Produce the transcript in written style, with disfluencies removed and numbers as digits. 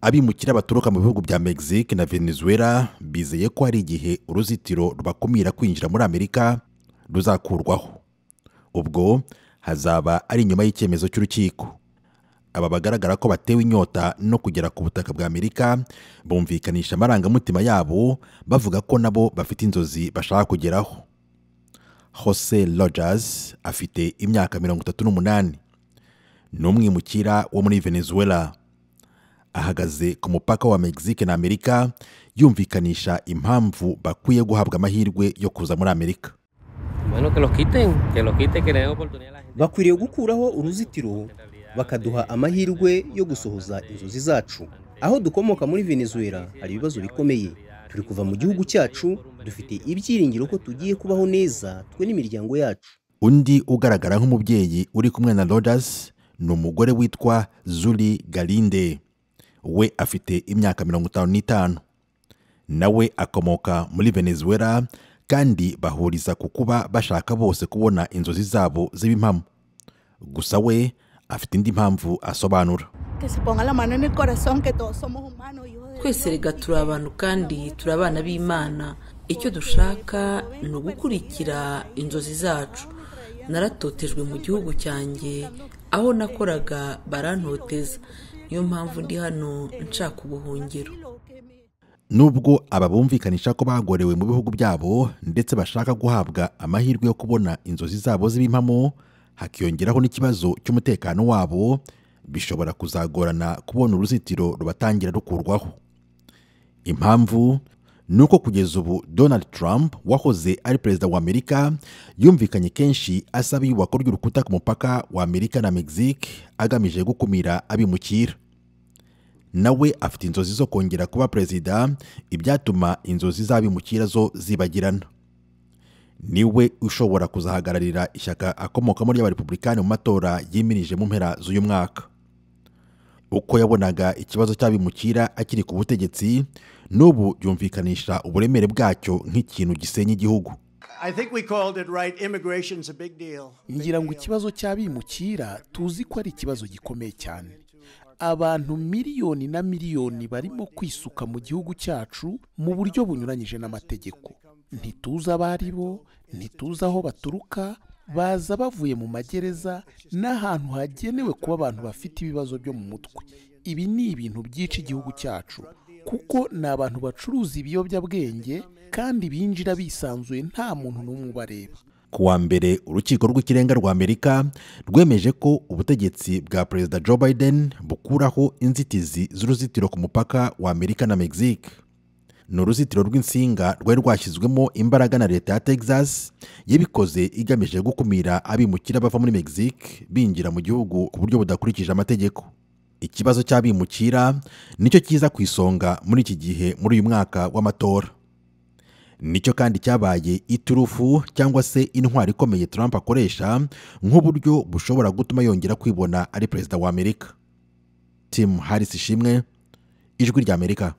Abimukira baturuka mu bihugu bya Mexique na Venezuela bizeye ko hari igihe uruzitiro rubakumira kwinjira muri Amerika ruzakurwaho. Ubwo hazaba ari inyuma y'icyemezo cy'urukiko. Aba bagaragara ko batewe inyota no kugera ku butaka bwa Amerika bumvikanisha amarangamutima yabo bavuga ko nabo bafite inzozi bashaka kugeraho. Jose Rogers afite imyaka 38. Ni umwimukira wo muri Venezuela. Ahagaze ku mupaka wa Mexique na Amerika yumvikanisha impamvu bakwiye guhabwa amahirwe yo kuza muri Amerika. Bakwiriye gukuraho uruzitiro bakaduha amahirwe yo gusohoza inzozi zacu. Aho dukomoka muri Venezuela hari ibibazo bikomeye. Turi kuva mu gihugu cyacu, dufite ibyiringiro ko tugiye kubaho neza twe n'imiryango yacu. Undi ugaragara nk'umubyeyi uri kumwe na Rogers ni umugore witwa Zuri Galinde. We afite imyaka 55. Nawe akomoka muri Venezuela kandi bahuriza ku kuba bashaka bose kubona inzozi zabo ziba impamo. Gusa we afite indi mpamvu asobanura. Twese rega turi abantu kandi turi abana b'Imana. Icyo dushaka ni ugukurikira inzozi zacu. Naratotejwe mu gihugu cyanjye, aho nakoraga barantoteza. Niyo mpamvu ndi hano nshaka ubuhungiro. Nubwo aba bumvikanisha ko bagorewe mu bihugu byabo ndetse bashaka guhabwa amahirwe yo kubona inzozi zabo z'ibimpamo, hakiyongeraho n'ikibazo cy'umutekano wabo, bishobora kuzagorana kubona uruzitiro rubatangira rukurwaho. Impamvu nuko kugeza ubu Donald Trump wahoze ari perezida wa Amerika yumvikanye kenshi asaba iyubakwa ry'urukuta ku mupaka wa Amerika na Mexique agamije gukumira abimukira. Nawe afite inzozi zo kongera kuba perezida, ibyatuma inzozi z'abimukira zo zibagirana. Niwe ushobora kuzahagararira ishyaka akomokamo ry'abarepublikani mu matora yimirije mu mpera z'uyu mwaka. Uko yabonaga ikibazo cy'abimukira akiri ku butegetsi, n'ubu yumvikanisha uburemere bwacyo nk'ikintu gisenya igihugu. Ngira ngo ikibazo cy'abimukira tuzi ko ari ikibazo gikomeye cyane. Abantu miliyoni na miliyoni barimo kwisuka mu gihugu cyacu mu buryo bunyuranyije n'amategeko. Ntituzi abari bo, ntituzi aho baturuka, baza bavuye mu magereza n'ahantu hagenewe kuba abantu bafite ibibazo byo mu mutwe. Ibi ni ibintu byica igihugu cyacu, kuko ni abantu bacuruza ibiyobyabwenge kandi binjira bisanzuye nta muntu n'umwe ubareba. Ku wa mbere urukiko rw'ikirenga rwa Amerika rwemeje ko ubutegetsi bwa Perezida Joe Biden bukuraho inzitizi z'uruzitiro ku mupaka wa Amerika na Mexique. Ni uruzitiro rw'insinga rwari rwashyizwemo imbaraga na leta ya Texas yabikoze igamije gukumira abimukira bava muri Mexique binjira mu gihugu ku buryo budakurikije amategeko. Ikibazo cy'abimukira nicyo kiza ku isonga muri iki gihe muri uyu mwaka w'amatora. Nicyo kandi cyabaye iturufu cyangwa se intwari ikomeye Trump akoresha nk'uburyo bushobora gutuma yongera kwibona ari perezida wa Amerika. Tim Harris ishimwe, ijwi ry'Amerika.